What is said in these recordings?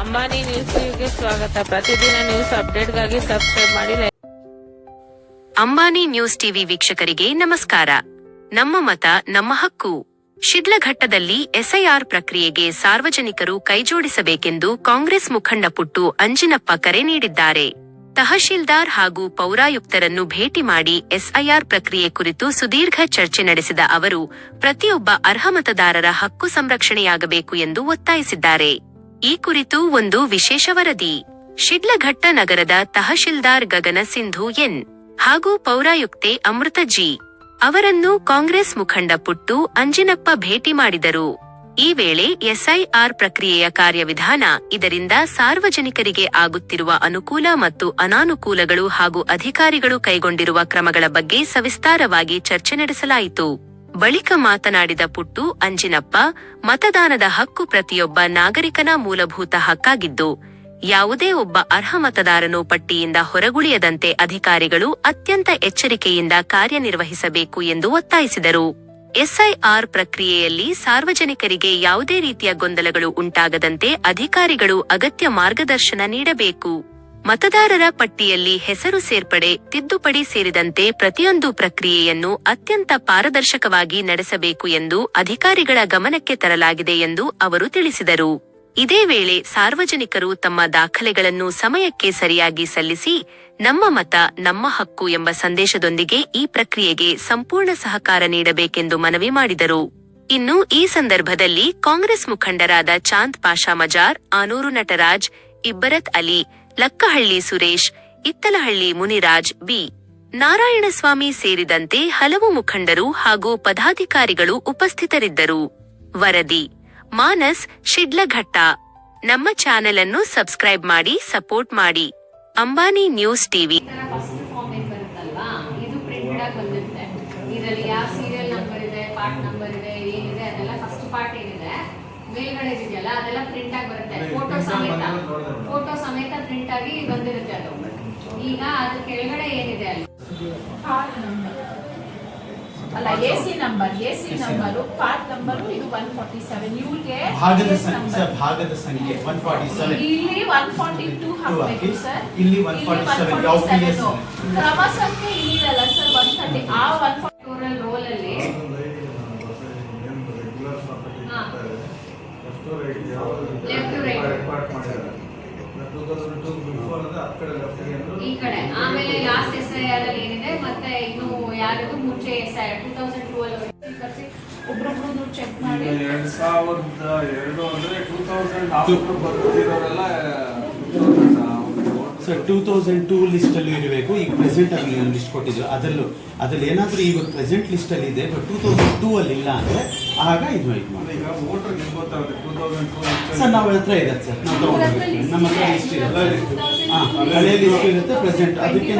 Ambani news ಟಿವಿಗೆ ಸ್ವಾಗತ. ಪ್ರತಿದಿನ ನ್ಯೂಸ್ ಅಪ್ಡೇಟ್ಗಾಗಿ ಸಬ್ಸ್ಕ್ರೈಬ್ ಮಾಡಿ. ಅಂಬಾನಿ ನ್ಯೂಸ್ ಟಿವಿ ವೀಕ್ಷಕರಿಗೆ ನಮಸ್ಕಾರ. ನಮ್ಮ ಮತ ನಮ್ಮ ಹಕ್ಕು. ಶಿಡ್ಲಘಟ್ಟದಲ್ಲಿ ಎಸ್ಐಆರ್ ಪ್ರಕ್ರಿಯೆಗೆ ಸಾರ್ವಜನಿಕರು ಕೈಜೋಡಿಸಬೇಕೆಂದು ಕಾಂಗ್ರೆಸ್ ಮುಖಂಡ ಪುಟ್ಟು ಅಂಜಿನಪ್ಪ ಕರೆ ನೀಡಿದ್ದಾರೆ. ತಹಶೀಲ್ದಾರ್ ಹಾಗೂ ಪೌರಾಯುಕ್ತರನ್ನು ಭೇಟಿ ಮಾಡಿ ಎಸ್ಐಆರ್ ಪ್ರಕ್ರಿಯೆ ಕುರಿತು ಸುದೀರ್ಘ ಚರ್ಚೆ ನಡೆಸಿದ ಅವರು ಪ್ರತಿಯೊಬ್ಬ ಅರ್ಹ ಮತದಾರರ ಹಕ್ಕು ಸಂರಕ್ಷಣೆಯಾಗಬೇಕು ಎಂದು ಒತ್ತಾಯಿಸಿದ್ದಾರೆ. ಈ ಕುರಿತು ಒಂದು ವಿಶೇಷ ವರದಿ. ಶಿಡ್ಲಘಟ್ಟ ನಗರದ ತಹಶೀಲ್ದಾರ್ ಗಗನ ಸಿಂಧು ಎನ್ ಹಾಗೂ ಪೌರಾಯುಕ್ತೆ ಅಮೃತ ಜಿ ಅವರನ್ನು ಕಾಂಗ್ರೆಸ್ ಮುಖಂಡ ಪುಟ್ಟು ಅಂಜಿನಪ್ಪ ಭೇಟಿ ಮಾಡಿದರು. ಈ ವೇಳೆ ಎಸ್ಐಆರ್ ಪ್ರಕ್ರಿಯೆಯ ಕಾರ್ಯವಿಧಾನ, ಇದರಿಂದ ಸಾರ್ವಜನಿಕರಿಗೆ ಆಗುತ್ತಿರುವ ಅನುಕೂಲ ಮತ್ತು ಅನಾನುಕೂಲಗಳು ಹಾಗೂ ಅಧಿಕಾರಿಗಳು ಕೈಗೊಂಡಿರುವ ಕ್ರಮಗಳ ಬಗ್ಗೆ ಸವಿಸ್ತಾರವಾಗಿ ಚರ್ಚೆ ನಡೆಸಲಾಯಿತು. ಬಳಿಕ ಮಾತನಾಡಿದ ಪುಟ್ಟು ಅಂಜಿನಪ್ಪ, ಮತದಾನದ ಹಕ್ಕು ಪ್ರತಿಯೊಬ್ಬ ನಾಗರಿಕನ ಮೂಲಭೂತ ಹಕ್ಕಾಗಿದ್ದು, ಯಾವುದೇ ಒಬ್ಬ ಅರ್ಹ ಮತದಾರನು ಪಟ್ಟಿಯಿಂದ ಹೊರಗುಳಿಯದಂತೆ ಅಧಿಕಾರಿಗಳು ಅತ್ಯಂತ ಎಚ್ಚರಿಕೆಯಿಂದ ಕಾರ್ಯನಿರ್ವಹಿಸಬೇಕು ಎಂದು ಒತ್ತಾಯಿಸಿದರು. ಎಸ್ಐಆರ್ ಪ್ರಕ್ರಿಯೆಯಲ್ಲಿ ಸಾರ್ವಜನಿಕರಿಗೆ ಯಾವುದೇ ರೀತಿಯ ಗೊಂದಲಗಳು ಉಂಟಾಗದಂತೆ ಅಧಿಕಾರಿಗಳು ಅಗತ್ಯ ಮಾರ್ಗದರ್ಶನ ನೀಡಬೇಕು. ಮತದಾರರ ಪಟ್ಟಿಯಲ್ಲಿ ಹೆಸರು ಸೇರ್ಪಡೆ, ತಿದ್ದುಪಡಿ ಸೇರಿದಂತೆ ಪ್ರತಿಯೊಂದು ಪ್ರಕ್ರಿಯೆಯನ್ನು ಅತ್ಯಂತ ಪಾರದರ್ಶಕವಾಗಿ ನಡೆಸಬೇಕು ಎಂದು ಅಧಿಕಾರಿಗಳ ಗಮನಕ್ಕೆ ತರಲಾಗಿದೆ ಎಂದು ಅವರು ತಿಳಿಸಿದರು. ಇದೇ ವೇಳೆ ಸಾರ್ವಜನಿಕರು ತಮ್ಮ ದಾಖಲೆಗಳನ್ನು ಸಮಯಕ್ಕೆ ಸರಿಯಾಗಿ ಸಲ್ಲಿಸಿ ನಮ್ಮ ಮತ ನಮ್ಮ ಹಕ್ಕು ಎಂಬ ಸಂದೇಶದೊಂದಿಗೆ ಈ ಪ್ರಕ್ರಿಯೆಗೆ ಸಂಪೂರ್ಣ ಸಹಕಾರ ನೀಡಬೇಕೆಂದು ಮನವಿ ಮಾಡಿದರು. ಇನ್ನು ಈ ಸಂದರ್ಭದಲ್ಲಿ ಕಾಂಗ್ರೆಸ್ ಮುಖಂಡರಾದ ಚಾಂದ್ ಪಾಷಾ ಮಜಾರ್, ಆನೂರು ನಟರಾಜ್, ಇಬ್ಬರತ್ ಅಲಿ, ಲಕ್ಕಹಳ್ಳಿ ಸುರೇಶ್, ಇತ್ತಲಹಳ್ಳಿ ಮುನಿರಾಜ್, ಬಿ ನಾರಾಯಣಸ್ವಾಮಿ ಸೇರಿದಂತೆ ಹಲವು ಮುಖಂಡರು ಹಾಗೂ ಪದಾಧಿಕಾರಿಗಳು ಉಪಸ್ಥಿತರಿದ್ದರು. ವರದಿ ಮಾನಸ್, ಶಿಡ್ಲಘಟ್ಟ. ನಮ್ಮ ಚಾನೆಲ್ ಅನ್ನು ಸಬ್ಸ್ಕ್ರೈಬ್ ಮಾಡಿ, ಸಪೋರ್ಟ್ ಮಾಡಿ. Ambani news TV. First form ಏನ್ ಬರುತ್ತಲ್ವಾ, ಇದು ಪ್ರಿಂಟೆಡ್ ಆಗಿ ಬಂದಿರುತ್ತೆ. ಇದರಲ್ಲಿ ಯಾವ ಸೀರಿಯಲ್ ನಂಬರ್ ಇದೆ, ಪಾರ್ಟ್ ನಂಬರ್ ಇದೆ, ಏನಿದೆ ಅದೆಲ್ಲ ಫಸ್ಟ್ ಪಾರ್ಟ್ ಏನಿದೆ ಮೇಲ್ಗಡೆ ಇದೆಯಲ್ಲ ಅದೆಲ್ಲ ಪ್ರಿಂಟ್ ಆಗಿ ಬರುತ್ತೆ. ಫೋಟೋ ಸಮೇತ ಪ್ರಿಂಟ್ ಆಗಿ ಬಂದಿರುತ್ತೆ ಅದು. ಈಗ ಅದ್ರ ಕೆಳಗಡೆ ಏನಿದೆ ಅಲ್ಲಿ ಅಲ್ಲ, ಎಸಿ ನಂಬರ್ ಪಾರ್ಟ್ ನಂಬರ್ ಇದು 147. ಇವ್ರಿಗೆ ಭಾಗದ ಸಂಖ್ಯೆ 147. ಇಲ್ಲಿ 142 ಹಾಕಬೇಕು ಸರ್. ಇಲ್ಲಿ 147 ಕ್ರಮ ಸಂಖ್ಯೆ ಇಲ್ಲಿದಲ್ಲ ಸರ್ 130. ಆ 142 ರೋಲ್ ಅಲ್ಲಿ ಲೆಫ್ಟ್ ಟು ರೈಟ್ ಈ ಕಡೆ. ಆಮೇಲೆ ಲಾಸ್ಟ್ ಎಸ್ಐಆರ್ ಅಲ್ಲಿ ಏನಿದೆ, ಮತ್ತೆ ಇನ್ನು ಯಾರಿಗೂ ಮುಂಚೆ ಎಸ್ಐಆರ್ 2012 ಒಬ್ರೊಬ್ರು ಚೆಕ್ ಮಾಡಿ 2002 ಅಂದ್ರೆ 2000 ಬರ್ತಿರೋರೆಲ್ಲ ಸರ್ 2002 ಲಿಸ್ಟ್ ಅಲ್ಲಿ ಇರಬೇಕು. ಈಗ ಪ್ರೆಸೆಂಟ್ ಅಲ್ಲಿ ಲಿಸ್ಟ್ ಕೊಟ್ಟಿದ್ರು, ಅದ್ರಲ್ಲಿ ಏನಾದ್ರೂ ಈಗ ಪ್ರೆಸೆಂಟ್ ಲಿಸ್ಟ್ ಅಲ್ಲಿ ಇದೆ, ಬಟ್ 2002 ಅಲ್ಲಿ ಇಲ್ಲ ಅಂದ್ರೆ ಆಗ ಇದು ಮಾಡಿ. ಈಗ ವೋಟರ್ ಗೊತ್ತಾಗುತ್ತೆ 2002 ಸರ್ ನಾವು ಹತ್ರ ಇದೆ ಸರ್, ನಾವು ತಗೊಂಡಿದ್ದೀವಿ. ನಮ್ಮ ಹತ್ರ ಲಿಸ್ಟ್ ಇದೆ, ಹಳೆ ಲಿಸ್ಟ್ ಇರುತ್ತೆ, ಪ್ರೆಸೆಂಟ್ ಅದಕ್ಕೆ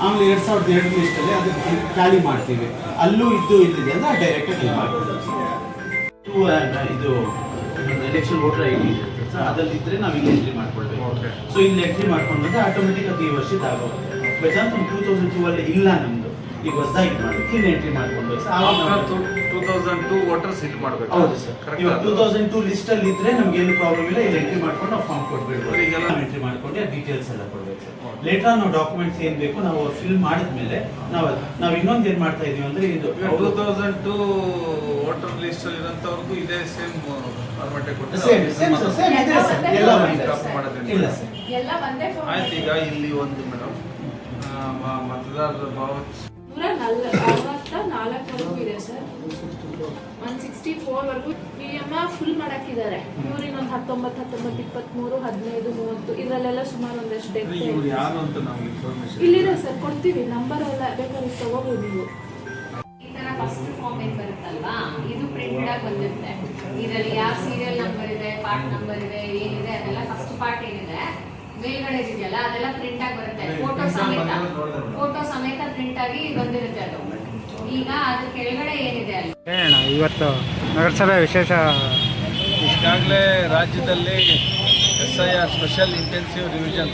ಆಮೇಲೆ 2002 ಲಿಸ್ಟ್ ಅಲ್ಲಿ ಅದಕ್ಕೆ ಟ್ಯಾಲಿ ಮಾಡ್ತೀವಿ. ಅಲ್ಲೂ ಇಲ್ಲಿದೆ ಅಂದ್ರೆ ಡೈರೆಕ್ಟ್ ಮಾಡ್ತೀವಿ. ಇದು ಎಲೆಕ್ಷನ್ ವೋಟರ್ ಐಡಿ ಅದ್ರಲ್ಲಿ ಇದ್ರೆ ನಾವು ಇಲ್ಲಿ ಎಂಟ್ರಿ ಮಾಡ್ಕೊಳ್ಬೇಕು. ಸೊ ಇಲ್ಲಿ ಎಂಟ್ರಿ ಮಾಡ್ಕೊಂಡ್ರೆ ಆಟೋಮೆಟಿಕ್ ಅದು ಈ ವರ್ಷದ ಆಗೋಗುತ್ತೆ. ಬೈ ಚಾನ್ಸ್ 2002 ಅಲ್ಲಿ ಇಲ್ಲ ನಮ್ದು, ಈಗ ಹೊಸದಾಗಿ ಮಾಡ್ಬೇಕು, ಇಲ್ಲಿ ಎಂಟ್ರಿ ಮಾಡ್ಕೊಂಡು 2002 ವೋಟರ್ಸ್ ಹಿಟ್ ಮಾಡಬೇಕು. ಹೌದು ಸರ್, ಇವಾಗ 2002 ಲಿಸ್ಟ್ ಅಲ್ಲಿ ಇದ್ರೆ ನಮ್ಗೆ ಏನು ಪ್ರಾಬ್ಲಮ್ ಇಲ್ಲ, ಇಲ್ಲಿ ಎಂಟ್ರಿ ಮಾಡ್ಕೊಂಡು ನಾವು ಫಾರ್ಮ್ ಕೊಟ್ಬಿಡ್ಬೋದು. ಈಗೆಲ್ಲ ಎಂಟ್ರಿ ಮಾಡ್ಕೊಂಡು ಡೀಟೇಲ್ಸ್ ಎಲ್ಲ ಕೊಡ್ಬೇಕು ಸರ್. ಲೇಟರ್ ನಾವು ಡಾಕ್ಯುಮೆಂಟ್ಸ್ ಏನ್ ಬೇಕು ನಾವು ಫಿಲ್ ಮಾಡಿದ್ಮೇಲೆ ನಾವು ಇನ್ನೊಂದು ಏನ್ ಮಾಡ್ತಾ ಇದೀವಿ ಅಂದ್ರೆ ಇದು 2002 ವೋಟರ್ ಲಿಸ್ಟ್ ಅಲ್ಲಿ ಇರೋಂತವ್ರಿಗೂ ಇದೇ ಸೇಮ್ ಫಾರ್ಮ್ಯಾಟ್ ಆಯ್ತು. ಈಗ ಇಲ್ಲಿ ಒಂದು ಮೇಡಮ್ ಮತದಾರರ ಭಾವಚಿ 144 ಇದೆ ಸರ್. 164 ವರೆಗೂ PMR ಫುಲ್ ಮಾಡಾಕಿದ್ದಾರೆ. ಇವ್ರು ಇನ್ನೊಂದು 19, 23, 15, 30 ಇದರಲ್ಲೆಲ್ಲ ಸುಮಾರು ಒಂದಷ್ಟು ಡೆತ್ ಯಾರು ಅಂತ ನಮ್ಗೆ ಇನ್ಫಾರ್ಮೇಶನ್ ಇಲ್ಲಿದೆ ಸರ್, ಕೊಡ್ತೀವಿ. ನಂಬರ್ ಎಲ್ಲ ಬೇಕಾದ್ರೆ ತಗೋಬಹುದು ನೀವು. ಈ ತರ ಫಸ್ಟ್ ಫಾರ್ಮ್ ಏನ್ ಬರುತ್ತಲ್ವಾ, ಇದು ಪ್ರಿಂಟೆಡ್ ಆಗಿ ಬಂದಿರುತ್ತೆ. ಇದರಲ್ಲಿ ಯಾವ ಸೀರಿಯಲ್ ನಂಬರ್ ಇದೆ, ಪಾರ್ಟ್ ನಂಬರ್ ಇದೆ, ಏನಿದೆ ಅದೆಲ್ಲ ಫಸ್ಟ್ ಪಾರ್ಟ್ ಏನಿದೆ ಮೇಲ್ಗಡೆ ಇದೆಯಲ್ಲ ಅದೆಲ್ಲ ಪ್ರಿಂಟ್ ಆಗಿ ಬರುತ್ತೆ. ಫೋಟೋ ಸಮೇತ ಪ್ರಿಂಟ್ ಆಗಿ ಬಂದಿರುತ್ತೆ ಅದು. ಈಗ ಅದ್ರ ಕೆಳಗಡೆ ಏನಿದೆ ಅಲ್ಲಿ ಇವತ್ತು ನಗರಸಭೆ ವಿಶೇಷ ಈಗಾಗಲೇ ರಾಜ್ಯದಲ್ಲಿ SIR ಸ್ಪೆಷಲ್ ಇಂಟೆನ್ಸಿವ್ ರಿವಿಷನ್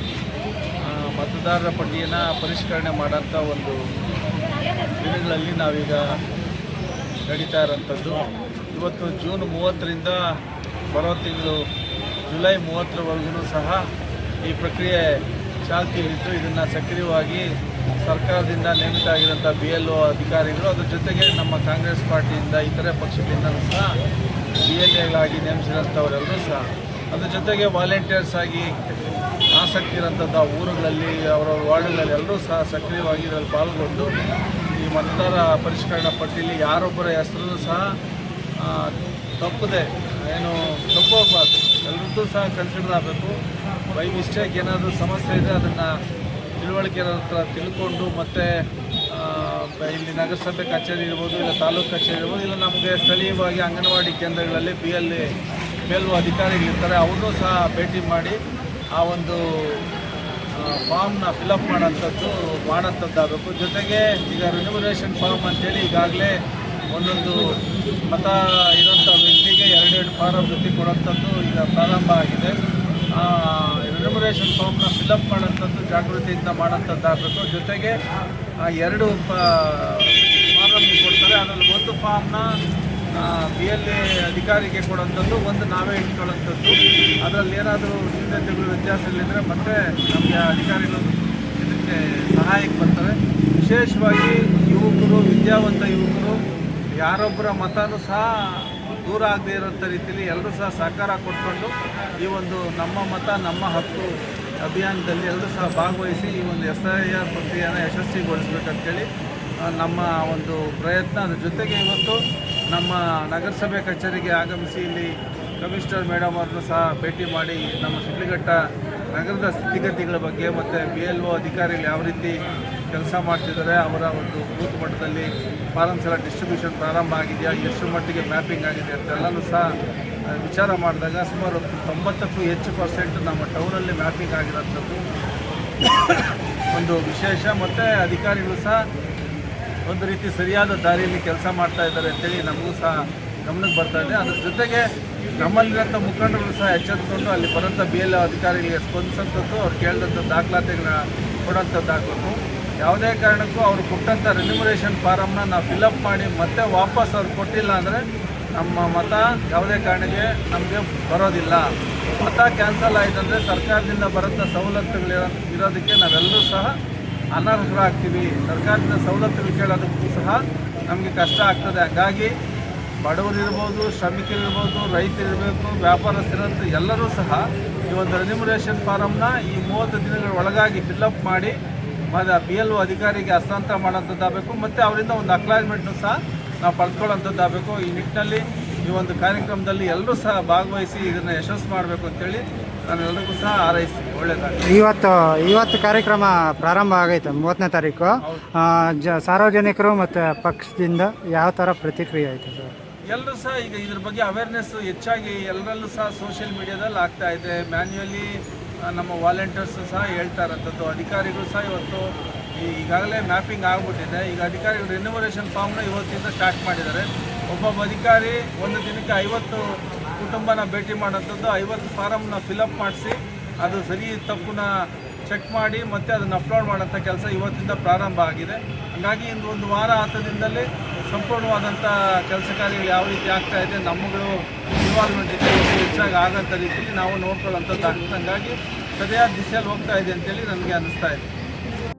ಮತದಾರರ ಪಟ್ಟಿಯನ್ನು ಪರಿಷ್ಕರಣೆ ಮಾಡೋಂಥ ಒಂದು ದಿನಗಳಲ್ಲಿ ನಾವೀಗ ನಡೀತಾ ಇರೋಂಥದ್ದು. ಇವತ್ತು ಜೂನ್ 30ರಿಂದ ಬರೋ ತಿಂಗಳು ಜುಲೈ 30ರವರೆಗೂ ಸಹ ಈ ಪ್ರಕ್ರಿಯೆ ಚಾಲ್ತಿಯಲ್ಲಿದ್ದು ಇದನ್ನು ಸಕ್ರಿಯವಾಗಿ ಸರ್ಕಾರದಿಂದ ನೇಮಿತ ಆಗಿರೋಂಥ BLO ಅಧಿಕಾರಿಗಳು, ಅದ್ರ ಜೊತೆಗೆ ನಮ್ಮ ಕಾಂಗ್ರೆಸ್ ಪಾರ್ಟಿಯಿಂದ ಇತರೆ ಪಕ್ಷಗಳಿಂದ ಸಹ BLAಗಳಾಗಿ ನೇಮಿಸಿರೋಂಥವರೆಲ್ಲರೂ ಸಹ, ಅದ್ರ ಜೊತೆಗೆ ವಾಲಂಟಿಯರ್ಸ್ ಆಗಿ ಆಸಕ್ತಿ ಇರೋಂಥದ್ದು ಊರುಗಳಲ್ಲಿ ಅವರ ವಾರ್ಡ್ಗಳಲ್ಲಿ ಎಲ್ಲರೂ ಸಹ ಸಕ್ರಿಯವಾಗಿ ಇದರಲ್ಲಿ ಪಾಲ್ಗೊಂಡು ಈ ಮತದಾರ ಪರಿಷ್ಕರಣಾ ಪಟ್ಟಿಯಲ್ಲಿ ಯಾರೊಬ್ಬರ ಹೆಸರು ಸಹ ತಪ್ಪದೆ ಏನು ತಪ್ಪೋಗಬಾರ್ದು, ಎಲ್ಲರದ್ದು ಸಹ ಕನ್ಸಿಡರ್ ಆಗಬೇಕು. ಬೈ ಮಿಸ್ಟೇಕ್ ಏನಾದರೂ ಸಮಸ್ಯೆ ಇದ್ದರೆ ಅದನ್ನು ತಿಳುವಳಿಕೆ ಹತ್ರ ತಿಳ್ಕೊಂಡು ಮತ್ತು ಇಲ್ಲಿ ನಗರಸಭೆ ಕಚೇರಿ ಇರ್ಬೋದು, ಇಲ್ಲ ತಾಲೂಕು ಕಚೇರಿ ಇರ್ಬೋದು, ಇಲ್ಲ ನಮಗೆ ಸ್ಥಳೀಯವಾಗಿ ಅಂಗನವಾಡಿ ಕೇಂದ್ರಗಳಲ್ಲಿ BLO ಅಧಿಕಾರಿಗಳಿರ್ತಾರೆ, ಅವ್ರನ್ನೂ ಸಹ ಭೇಟಿ ಮಾಡಿ ಆ ಒಂದು ಫಾರ್ಮ್ನ ಫಿಲಪ್ ಮಾಡೋಂಥದ್ದಾಗಬೇಕು. ಜೊತೆಗೆ ಈಗ ರಿನ್ಯುಮರೇಷನ್ ಫಾರ್ಮ್ ಅಂತೇಳಿ ಈಗಾಗಲೇ ಒಂದೊಂದು ಮತ ಇರೋಂಥ ವ್ಯಕ್ತಿಗೆ 2 ಫಾರಮ್ ಜೊತೆ ಕೊಡೋಂಥದ್ದು ಈಗ ಪ್ರಾರಂಭ ಆಗಿದೆ. ರಿನ್ಯುಮರೇಷನ್ ಫಾರ್ಮ್ನ ಫಿಲಪ್ ಮಾಡೋಂಥದ್ದು ಜಾಗೃತಿಯಿಂದ ಮಾಡೋಂಥದ್ದಾಗಬೇಕು. ಜೊತೆಗೆ 2 ಫಾರಮ್ ಕೊಡ್ತಾರೆ, ಅದರಲ್ಲಿ ಒಂದು ಫಾರ್ಮ್ನ BLA ಅಧಿಕಾರಿಗೆ ಕೊಡೋಂಥದ್ದು, ಒಂದು ನಾವೇ ಇಟ್ಕೊಳ್ಳೋಂಥದ್ದು. ಅದರಲ್ಲಿ ಏನಾದರೂ ನ್ಯೂನತೆಗಳು ವ್ಯತ್ಯಾಸಗಳಿದ್ದರೆ ಮತ್ತೆ ನಮಗೆ ಅಧಿಕಾರಿಗಳು ಇದಕ್ಕೆ ಸಹಾಯಕ್ಕೆ ಬರ್ತಾರೆ. ವಿಶೇಷವಾಗಿ ಯುವಕರು, ವಿದ್ಯಾವಂತ ಯುವಕರು ಯಾರೊಬ್ಬರ ಮತನೂ ಸಹ ದೂರ ಆಗದೇ ಇರೋಂಥ ರೀತಿಯಲ್ಲಿ ಎಲ್ಲರೂ ಸಹ ಸಹಕಾರ ಕೊಟ್ಕೊಂಡು ಈ ಒಂದು ನಮ್ಮ ಮತ ನಮ್ಮ ಹಕ್ಕು ಅಭಿಯಾನದಲ್ಲಿ ಎಲ್ಲರೂ ಸಹ ಭಾಗವಹಿಸಿ ಈ ಒಂದು SIR ಪ್ರಕ್ರಿಯೆಯನ್ನು ಯಶಸ್ವಿಗೊಳಿಸಬೇಕಂತೇಳಿ ನಮ್ಮ ಒಂದು ಪ್ರಯತ್ನ. ಅದ್ರ ಜೊತೆಗೆ ಇವತ್ತು ನಮ್ಮ ನಗರಸಭೆ ಕಚೇರಿಗೆ ಆಗಮಿಸಿ ಇಲ್ಲಿ ಕಮಿಷನರ್ ಮೇಡಮ್ ಅವ್ರನ್ನೂ ಸಹ ಭೇಟಿ ಮಾಡಿ ನಮ್ಮ ಶಿಡ್ಲಘಟ್ಟ ನಗರದ ಸ್ಥಿತಿಗತಿಗಳ ಬಗ್ಗೆ ಮತ್ತು BLO ಅಧಿಕಾರಿಗಳು ಯಾವ ರೀತಿ ಕೆಲಸ ಮಾಡ್ತಿದ್ದಾರೆ, ಅವರ ಒಂದು ಬೂತ್ ಮಟ್ಟದಲ್ಲಿ ಫಾರಮ್ಸ್ ಎಲ್ಲ ಡಿಸ್ಟ್ರಿಬ್ಯೂಷನ್ ಪ್ರಾರಂಭ ಆಗಿದೆಯಾ, ಎಷ್ಟು ಮಟ್ಟಿಗೆ ಮ್ಯಾಪಿಂಗ್ ಆಗಿದೆ ಅಂತೆಲ್ಲನೂ ಸಹ ವಿಚಾರ ಮಾಡಿದಾಗ ಸುಮಾರು 90ಕ್ಕೂ ಹೆಚ್ಚು % ನಮ್ಮ ಟೌನಲ್ಲಿ ಮ್ಯಾಪಿಂಗ್ ಆಗಿರೋಂಥದ್ದು ಒಂದು ವಿಶೇಷ. ಮತ್ತು ಅಧಿಕಾರಿಗಳು ಸಹ ಒಂದು ರೀತಿ ಸರಿಯಾದ ದಾರಿಯಲ್ಲಿ ಕೆಲಸ ಮಾಡ್ತಾ ಇದ್ದಾರೆ ಅಂತೇಳಿ ನಮಗೂ ಸಹ ಗಮನಕ್ಕೆ ಬರ್ತಾ ಇದೆ. ಅದ್ರ ಜೊತೆಗೆ ನಮ್ಮಲ್ಲಿರೋಂಥ ಮುಖಂಡರು ಸಹ ಎಚ್ಚೆತ್ತುಕೊಂಡು ಅಲ್ಲಿ ಬರೋಂಥ BLO ಅಧಿಕಾರಿಗಳಿಗೆ ಸ್ಪಂದಿಸೋಂಥದ್ದು, ಅವ್ರು ಕೇಳಿದಂಥ ದಾಖಲಾತಿಗಳನ್ನ ಕೊಡೋಂಥದ್ದಾಗಬೇಕು. ಯಾವುದೇ ಕಾರಣಕ್ಕೂ ಅವರು ಕೊಟ್ಟಂಥ ರಿನ್ಯುಮರೇಷನ್ ಫಾರಮ್ನ ನಾವು ಫಿಲಪ್ ಮಾಡಿ ಮತ್ತೆ ವಾಪಸ್ ಅವ್ರು ಕೊಟ್ಟಿಲ್ಲ ಅಂದರೆ ನಮ್ಮ ಮತ ಯಾವುದೇ ಕಾರಣಕ್ಕೆ ನಮಗೆ ಬರೋದಿಲ್ಲ. ಮತ ಕ್ಯಾನ್ಸಲ್ ಆಯಿತು ಅಂದರೆ ಸರ್ಕಾರದಿಂದ ಬರೋಂಥ ಸವಲತ್ತುಗಳು ಇರೋದಕ್ಕೆ ನಾವೆಲ್ಲರೂ ಸಹ ಅನರ್ಹರಾಗ್ತೀವಿ. ಸರ್ಕಾರದಿಂದ ಸವಲತ್ತುಗಳು ಕೇಳೋದಕ್ಕೂ ಸಹ ನಮಗೆ ಕಷ್ಟ ಆಗ್ತದೆ. ಹಾಗಾಗಿ ಬಡವರಿರ್ಬೋದು, ಶ್ರಮಿಕರಿರ್ಬೋದು, ರೈತರಿರಬೇಕು, ವ್ಯಾಪಾರಸ್ಥರಂತ ಎಲ್ಲರೂ ಸಹ ಈ ಒಂದು ರಿನ್ಯುಮರೇಷನ್ ಫಾರಮ್ನ ಈ 30 ದಿನಗಳ ಒಳಗಾಗಿ ಫಿಲ್ಲಪ್ ಮಾಡಿ ಮತ್ತು BLO ಅಧಿಕಾರಿಗೆ ಹಸ್ತಾಂತರ ಮಾಡೋಂಥದ್ದಾಗಬೇಕು. ಮತ್ತು ಅವರಿಂದ ಒಂದು ಅಕ್ನಾಲೇಜ್ಮೆಂಟ್ನು ಸಹ ನಾವು ಪಡ್ಕೊಳ್ಳೋಂಥದ್ದಾಗಬೇಕು. ಈ ನಿಟ್ಟಿನಲ್ಲಿ ಈ ಒಂದು ಕಾರ್ಯಕ್ರಮದಲ್ಲಿ ಎಲ್ಲರೂ ಸಹ ಭಾಗವಹಿಸಿ ಇದನ್ನು ಯಶಸ್ಸು ಮಾಡಬೇಕು ಅಂತೇಳಿ ನಾನು ಎಲ್ಲರಿಗೂ ಸಹ ಹಾರೈಸ್ತೀನಿ. ಒಳ್ಳೆಯದಾಗಲಿ. ಇವತ್ತು ಕಾರ್ಯಕ್ರಮ ಪ್ರಾರಂಭ ಆಗೈತೆ 30ನೇ ತಾರೀಕು. ಸಾರ್ವಜನಿಕರು ಮತ್ತು ಪಕ್ಷದಿಂದ ಯಾವ ಥರ ಪ್ರತಿಕ್ರಿಯೆ ಆಯಿತು ಸರ್? ಎಲ್ಲರೂ ಸಹ ಈಗ ಇದ್ರ ಬಗ್ಗೆ ಅವೇರ್ನೆಸ್ ಹೆಚ್ಚಾಗಿ ಎಲ್ಲರಲ್ಲೂ ಸಹ ಸೋಷಿಯಲ್ ಮೀಡಿಯಾದಲ್ಲಿ ಆಗ್ತಾ ಇದೆ. ಮ್ಯಾನ್ಯುಯಲಿ ನಮ್ಮ ವಾಲಂಟಿಯರ್ಸ್ ಸಹ ಹೇಳ್ತಾ ಇರೋಂಥದ್ದು. ಅಧಿಕಾರಿಗಳು ಸಹ ಇವತ್ತು ಈಗಾಗಲೇ ಮ್ಯಾಪಿಂಗ್ ಆಗಿಬಿಟ್ಟಿದೆ. ಈಗ ಅಧಿಕಾರಿಗಳು ರಿನ್ಯುಮರೇಷನ್ ಫಾರ್ಮ್ನ ಇವತ್ತಿಂದ ಸ್ಟಾರ್ಟ್ ಮಾಡಿದ್ದಾರೆ. ಒಬ್ಬೊಬ್ಬ ಅಧಿಕಾರಿ ಒಂದು ದಿನಕ್ಕೆ 50 ಕುಟುಂಬನ ಭೇಟಿ ಮಾಡೋಂಥದ್ದು, 50 ಫಾರಮ್ನ ಫಿಲಪ್ ಮಾಡಿಸಿ ಅದು ಸರಿ ತಪ್ಪನ್ನ ಚೆಕ್ ಮಾಡಿ ಮತ್ತು ಅದನ್ನು ಅಪ್ಲೋಡ್ ಮಾಡೋಂಥ ಕೆಲಸ ಇವತ್ತಿಂದ ಪ್ರಾರಂಭ ಆಗಿದೆ. ಹಾಗಾಗಿ ಒಂದು ವಾರ 10 ದಿನದಲ್ಲಿ ಸಂಪೂರ್ಣವಾದಂಥ ಕೆಲಸ ಕಾರ್ಯಗಳು ಯಾವ ರೀತಿ ಆಗ್ತಾ ಇದೆ, ನಮ್ಮಗಳು ಇನ್ವಾಲ್ವ್ಮೆಂಟ್ ಇದೆ ಹೆಚ್ಚಾಗಿ ಆಗೋಂಥ ರೀತಿಯಲ್ಲಿ ನಾವು ನೋಡ್ಕೊಳ್ಳೋಂಥದ್ದು ಆಗ್ತದೆ. ಹಾಗಾಗಿ ಸರಿಯಾದ ದಿಶೆಯಲ್ಲಿ ಹೋಗ್ತಾ ಇದೆ ಅಂತೇಳಿ ನನಗೆ ಅನ್ನಿಸ್ತಾ ಇದೆ.